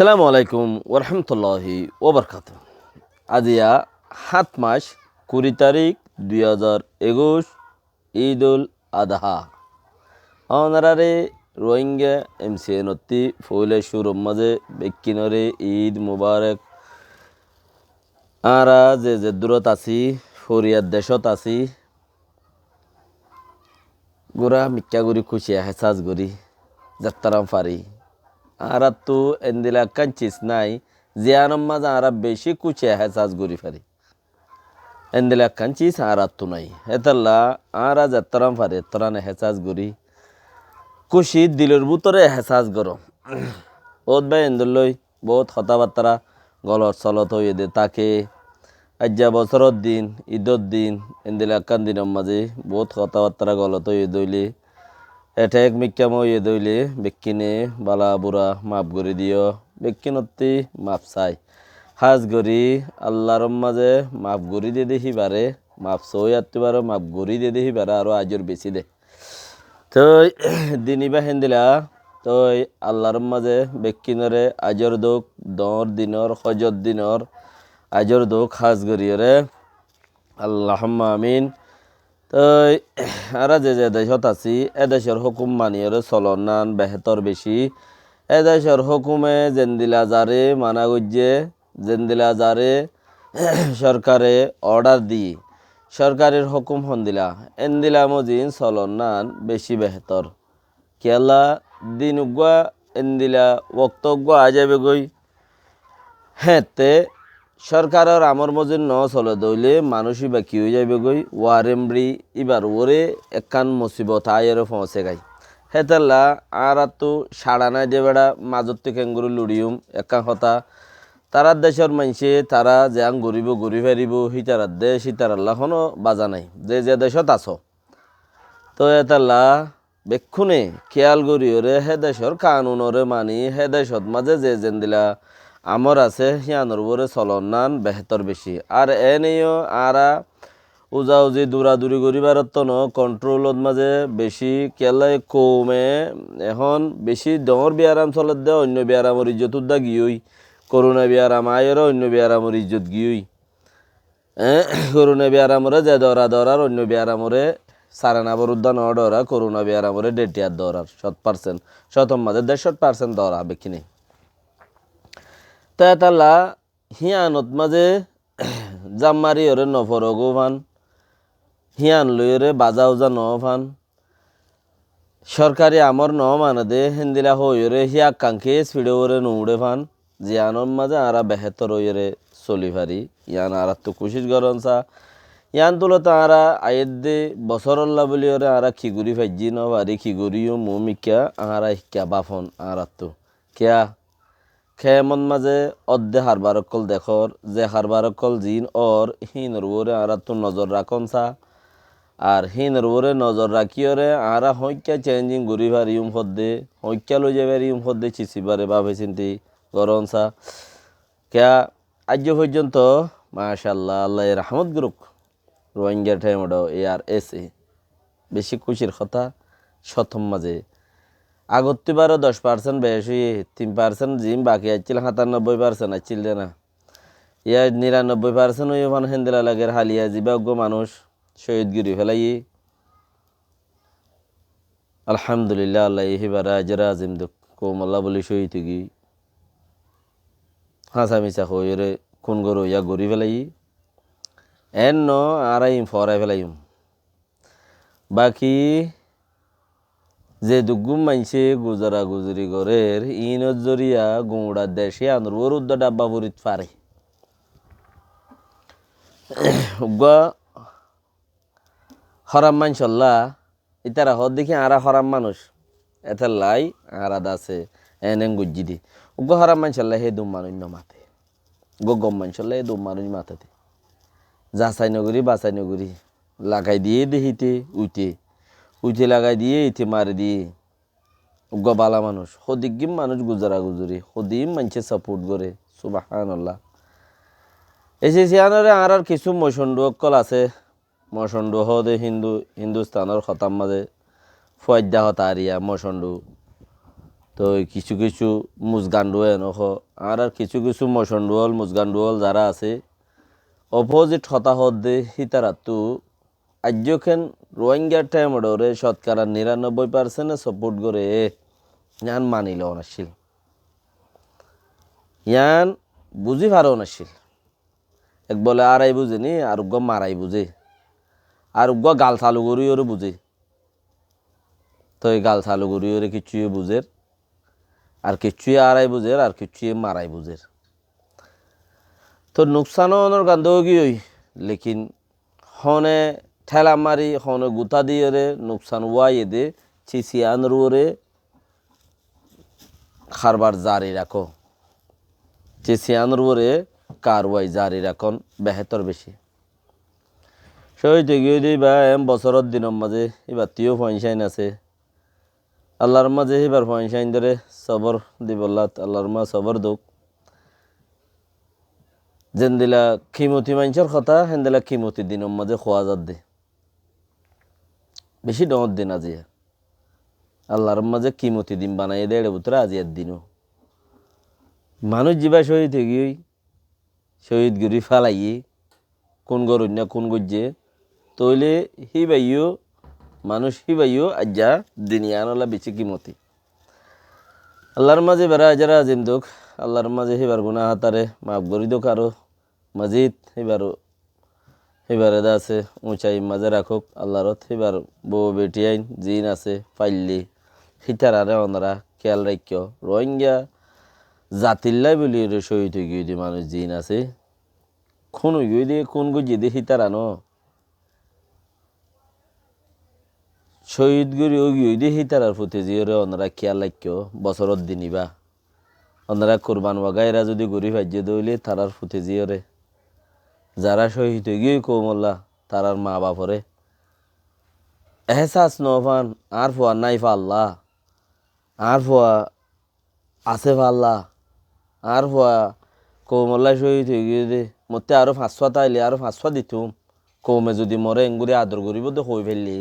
আসসালামু আলাইকুম ওরহামতুল্লাহি ওবরকাত। আজিয়া ৭ মাস ২০ তারিখ ২০২১ ঈদ উল আদহা অনারারে রোহিঙ্গা এমসিএনতি ফইলে শুরুর মাঝে বেকিনরে ঈদ মুবারক। আরা যে দূরত আছি ফরিয়ার দেশত আছি গোরা মিক্কা গুড়ি খুশি হেসাজ গুড়ি যাত্রাম ফারি আর তো এন্দিলা কাঞ্চিস নাই জিয়ানম মাঝে আরা বেশি কুচিয়া হেসাজ গুড়ি ফারি এন্দিলা কাঞ্চিস আর তো নাই হেতাল্লা আরা যাত্রাম ফারি তরানে হেসাজ গুড়ি খুশি দিলের ভিতরে হেসাজ গরম বহুত ভাই এন্দুলই বহুত কথাবার্তা গলত চলত হয়ে দে তাকে আজ্জা বছরর দিন ঈদর দিন এন্দিলা কান দিনের মাঝে বহুত কথাবার্তা গলত হয়ে দইলে এঠেক মিক্কাম হয়ে দইলে বেক্কিনে বালা বুড়া মাপ গড়ি দিও বেক্কিনত্তি মাপ চাই হাজ গড়ি আল্লাহর মাঝে মাপ গড়ি দিয়ে দেখি বারে মাপ সই আত্মি বারো মাপ গড়ি দিয়ে দেখি বারে আরও আজর বেশি দে তো দিনই বা হেন্দিলা তো আল্লাহর মাঝে বেক্কিনরে আজর দোক দর দিনর হজর দিনর আজর দোক হাজ গড়িয়রে আল্লাহ আমিন। তো আর যে দেশত আছি এদেশের হুকুম মানিয়রে চলন নান বেহতর বেশি এদেশের হুকুমে জেন্দিলা যারে মানা গজ্জে জেন্দিলা যারে সরকারে অর্ডার দি সরকারের হুকুম হন্দিলা এন্দিলা মজিন চলন নান বেশি বেহতর কেলা দিন উগুয়া এন্দিলা বক্তব্য আজাবে গই হ্যাঁ তে সরকারের আমর মজিন ন চলে দইলে মানুষই বা কি হয়ে যাবে গই ওয়ারেমরি এবার ওরে একান মুসিবত আয়ের পৌঁছে গাই হেতাল্লা আর তো সাড়া নাই দিয়ে বেড়া মাজত কেঙ্গুরু লুড়িউম একান হতা তারার দেশের মানুষে তারা যেন গরিব হারিব হিতারার দেশ হিতারাল্লা হনো বাজা নাই যে দেশত আছ তো এতাল্লা বেক্ষণে খেয়াল গরিয়রে হে দেশর কানুনরে মানি হে দেশত মাঝে যে যেন দিলা আমর আছে সিয়ানোর বরে চলন নান বেহতর বেশি আর এনেও আরা উজি দৌড়াদৌড়ি করিবার ন কন্ট্রোলত মাঝে বেশি কেলাই কমে এখন বেশি ডর বিয়ারাম চলত দে অন্য বিয়ারামর ইজ্জত উদ্দা গিয়ই করোনা বিয়ারাম আয়েরও অন্য বিয়ারামর ইজ্জত গিয়ই করোনা বিয়ারামরে যে দরার অন্য বিয়ারামরে সারানাবর উদ্যান ডরা করোনা বিয়ারামরে 1.5 দরার 100% শতম মাঝে 150% দরা বেকিনে তালা হিয়ানত মাঝে জাম্মারি ওরে নফর গোভান হিয়ান লইরে বাজা উজা নভান সরকারি আমর ন মানে দে হিন্দিলা হইরে হিয়া কাঙ্কে স্পিডে ওরে নৌড়ে ভান জিয়ানোর মাঝে আরা বেহেতর হইরে চলি পারি ইয়ান আর তো কুশিস গরনসা ইয়ান তুলো তারা আয়ের দে বছরল্লা বলি ওরে আরা খিগুড়ি ফাইজি ন পারি খিগুড়িও মুমিকা আরা হিকা বাফন আর তো কেয়া খেমন মাঝে অর্ধে হারবারকল দেখর যে হারবারকল জিন ওর হিনর ওরে আর তো নজর রাখন সা আর হিনর ওরে নজর রাখিওরে আরা হইকা চেঞ্জিং ঘুরিবার ইউম হদ্দে হইকা লই যাবার ইউম হদ্দে চিচিবারে ভাবে চিন্তি গরন সা কেয়া আজ পর্যন্ত মাশাল্লাহ আল্লাহ রহমত গ্রুপ রোহিঙ্গা ঠেমড ARSA বেশি খুশির কথা শতম মাঝে আগত্তিবারও 10% বেশি 3% জিম বাকি আসছিল 97% আসছিল না ইয়া 99% ওই ওখানে হেন্দিলা লাগের হালিয়া জীবাজ্ঞ মানুষ শহীদ গিরি ফেলাই আলহামদুলিল্লাহ আল্লাহ হিবারা আজরা আজিম দুঃখ কোমল্লা বলি শহীদ গি হাসা মিশা হইরে কোন গরু ইয়া গরি ফেলাই এন ন আরাইম ফরাই ফেলাইম বাকি যে দুগুম মানছে গুজরা গুজরি গরের ইনত জরিয়া গুঁড়া দেশে আনর ওর উদ্দ ডাব্বা বুড়িত পারে হরাম মানসল্লা ইতারা হদ দেখি আরা হরাম মানুষ এত লাই আরাদ আছে এন গুজি দি হরাম মানসল্লা হে দুম মানুষ ন মাতে গম মানসল্লা হে দুম মানুষ মাথাতে যাচাই নগরী বাছাই নগরী লাগাই দিয়ে দেহিতে উইতে লাগাই দিয়ে ইতে মারি দিয়ে বালা মানুষ সদিগিম মানুষ গুজরা গুজরি সদিম মানুষে সাপোর্ট করে সুবহানাল্লাহ এসে সিয়ানরে আর কিছু মসন্ডু অকল আছে মসন্ডু হদে হিন্দুস্তানের খতাম মাঝে ফয়দা হতা আরিয়া মসন্ডু তো কিছু কিছু মুজগান্ডুয়ে নখ আর কিছু কিছু মসন্ডুয়াল মুজগান্ডুয়াল যারা আছে অপোজিট হতাহত দে হিতারাতু আজ্যখেন রোহিঙ্গা টাইমডরে শতকরা ৯৯% সাপোর্ট করে ইয়ান মানিল অনাশীল ইয়ান বুঝি পারো অনাশীল এক বলে আড়াই বুঝেনি আরোগ্য মারাই বুঝে আরোগ্য গাল চালু করি ওরে বুঝে তো এই গাল চালু করি ওরে কিছুই বুঝের আর কিছুই আড়াই বুঝের আর কিছুই মারাই বুঝের তো নুকসানও অনর গান্ধ গিয়ে লেকিন হনে ঠেলা মারি হনে গুতা দিয়ে রে নুকসান ওয়াইয়ে দে চিসিয়ান রুরে খারবার জারি রাখো চিসিয়ান রুরে কারওয়াই জারি রাখন বেহেতর বেশি শহীদ গিয়ে দিই বা বছরের দিনের মাঝে এবার তিও পয়সাইন আছে আল্লাহর মাঝে এবার পয়সাইন ধরে সবর দিবল্লাত আল্লাহর মা সবর দুঃখ যেন দিলা খিমতি মানুষের কথা হেন দিলা খিমতি দিনের মাঝে খোয়া যাত দে বেশি ডর দিন আজি আল্লাহর মাঝে কিমতি দিন বানাই দেড় ভিতরে আজিয়ার দিনও মানুষ যাবা শহীদ হয়ে গিয়ে শহীদ গরি ফালাইয়ে কোন গরুন না কোন গজ্জে তৈলে হিবাইও মানুষ হিবাইও আজ্জা দিনিয়ানলা বেশি কিমতি আল্লাহর মাঝে বেড়া যারা আজিম দুঃখ আল্লাহর মাঝে হিবার গুণা হাতারে মাফ গরি দোক আরো মজিদ হিবারে আছে উঁচাই মাঝে রাখুক আল্লাহরত হিবার বউ বেটি আইন জিন আছে পাইলি হিতারারে অনারা খেয়াল রাখ্য রোহিঙ্গা জাতিল্লাই বলি শহীদ হয়ে গিয়ে মানুষ জিন আছে খুন হয়ে গিয়ে দিয়ে কোন গুজি দিয়ে হিতারানো শহীদ গরি ও গিয়ে দিয়ে হিতারার প্রতি জিওরে অনারা খেয়াল রাখ্য বছরত দিনিবা অনারা কোরবান ওয়াগাইরা যদি গরিব হাজ্য দইলে তারার প্রতি জিওরে যারা শহীদ হয়ে গিয়ে কৌমল্লা তারার মা বাপরে এহসাস নফান আর ফুয়া নাই ফাল্লা আর ফুয়া আছে ফাল্লা আর ফুয়া কৌমল্লা শহীদ হয়ে গিয়ে দে মতে আরো ৫০০ তাইলে আরো ৫০০ দিতুম কৌমে যদি মরে এঙ্গুরি আদর করিব তো হই ফেললি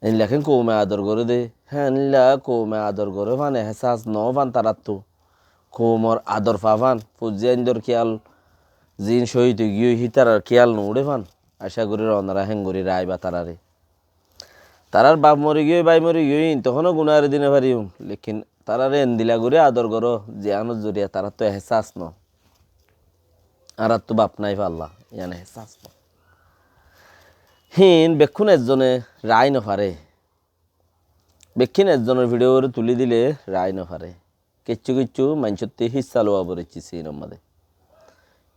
এই লেখেন কৌমে আদর করে দে হ্যাঁ নিলা কৌমে আদর করে ফান এহসাস নফান তারার তো কৌমর আদর ফাফান পুজিয়াইন্দর খেয়াল জিন শহীদ গিয়ে হিতারার খেয়াল নুড়ে ফান আশা করি রনারা হেঙ্গুরি রায় বা তারার বাপ মরে গিয়ে বাই মরে গিয়ে তখনও গুনার দিনে পারিম লেকিন তারারে এন্দিলা করে আদর করো যে আনো জরিয়া তারা তো এহসাস ন আর তো বাপ নাই পাল্লা ইয়ান এহসাস ন হিন বেক্ষুন একজনে রায় নফারে বেক্ষিন একজনের ভিডিও তুলি দিলে রায় নফারে কিচ্ছু কিচ্ছু মানসত্তি হিসা লোয়া পড়েছি সিনের মধ্যে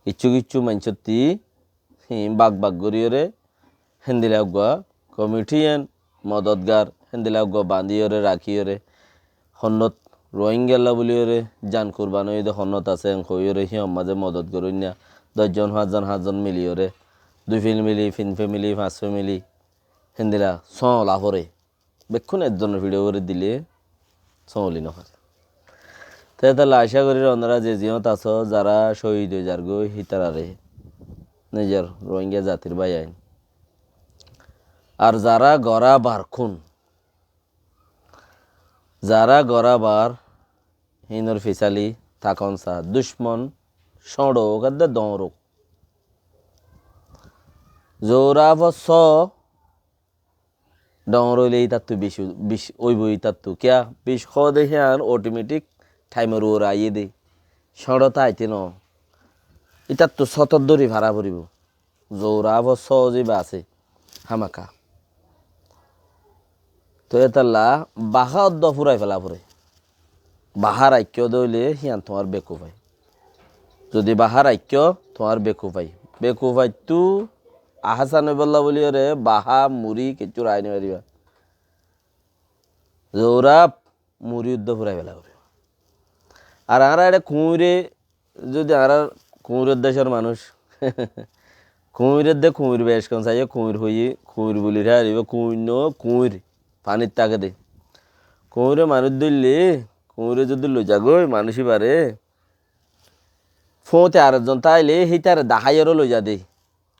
কিচ্ছু কিচ্ছু মানসত্তি বাঘ বাঘ গরিয়রে হেন্দিলা গুয়া কমিটিয়ান মদতগার হেন্দিলা গুয়া বান্ধিয়রে রাখিয়রে হন্নত রোহিঙ্গাল্লা বলিয়রে জান কুরবান হইতে হন্নত আছে হইয়রে সিয়ম মাঝে মদত করুন না ১০ জন ৫জন মিলিয়রে ২ ফ্যামিলি ৩ ফ্যামিলি ৫ ফ্যামিলি হেন্দিলা সলা পরে বেক্ষণ একজনের ভিডিও করে দিলে সলি নফারে তাহলে আশা করি ওনারা যে জিয়ত আছো যারা শহীদ হয়ে যার গো হিতারারে নিজের রোহিঙ্গা জাতির ভাই আইন আর যারা গড়া বার খুন যারা গড়া বার হিনর ফিসালি থাকন সা দুশ্মন সড়ো কাদ্দা দৌড়ো জোরা বস দৌড়ইলেই তার তো বিষ ওই বই তার তো কিয়া বিষ খ দেখে আর অটোমেটিক টাইমের ওর আইয়ে দে সড়তা আইতে ন এটার তো সতর দড়ি ভাড়া পড়িব জোরা বস যে বা আছে হামাকা তো এতাল্লা বাহা অদ্দ ফুরাই ফেলা ফুরে বাহার আইক্য দইলে হিয়ান তোমার বেকু পাই যদি বাহার আইক্য তোমার বেকু পাই তু আহাসান বল্লা বলি রে বাহা মুড়ি কিছু রায় নি পারিবা জোরা মুড়ি উদ্দ ফুরাই ফেলা করে আর আরা এটা কুঁড়ে যদি আর কুঁড়ের দেশের মানুষ কুঁড়ের দে কুঁড় বেশ কম চাই কুঁড় হইয়ে কুঁড় বলি হারিব কুঁড় পানির তাকে দে কুঁড়ে মানুষ ধরলে কুঁড়ে যদি লই যাগই মানুষই পারে ফোঁতে আরেকজন তাইলে হিতারে দাহাইয়েরও লই যা দে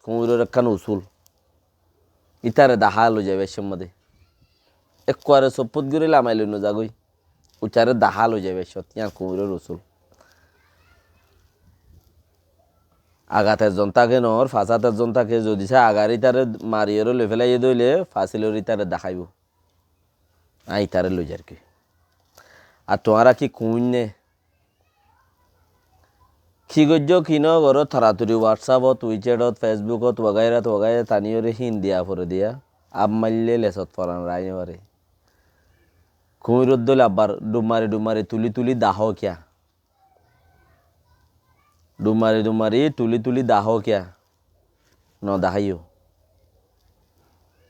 কুঁড়ের একখান উসুল ইতারে দাহা লই যাবে এর মধ্যে একবারে চপুত গুড়ি লামাই লই যাগই উচারে দাহাল হয়ে যাবে সত ইয়ার কুমিরের রসুল আঘাতের জন থাকে নর ফাঁসাতের জন থাকে যদি সে আগারি তারে মারিয়েরও লই ফেলাই দইলে ফাঁসিলরি তারে দেখাইব আই তারে লই যার কি আর তোমারা কি কুইন নে কি গজ্য কিন ঘর থরাতুরি হোয়াটসঅ্যাপত উইচ্যাটত ফেসবুকত ওগাইরা তানিয়রে হিন দিয়া পরে দিয়া আব মারলে লেসত পরান রাইনে পারে কুমিরত দল আবার ডুমারি তুলি তুলি দাহ কিয়া ডুমারি তুলি দাহ কিয়া ন দাহাইও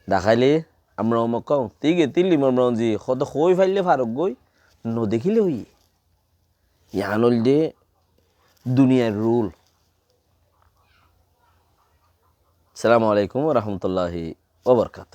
দেখাইলে আমরা অমক কও তিগে তিল্লি মরমরঞ্জি কত কই ফাইলে ফারুক গই নদেখিলে হই ইয়ানল যে দুনিয়ার রুল আসসালামু আলাইকুম রহমতুল্লাহি ওবরকাত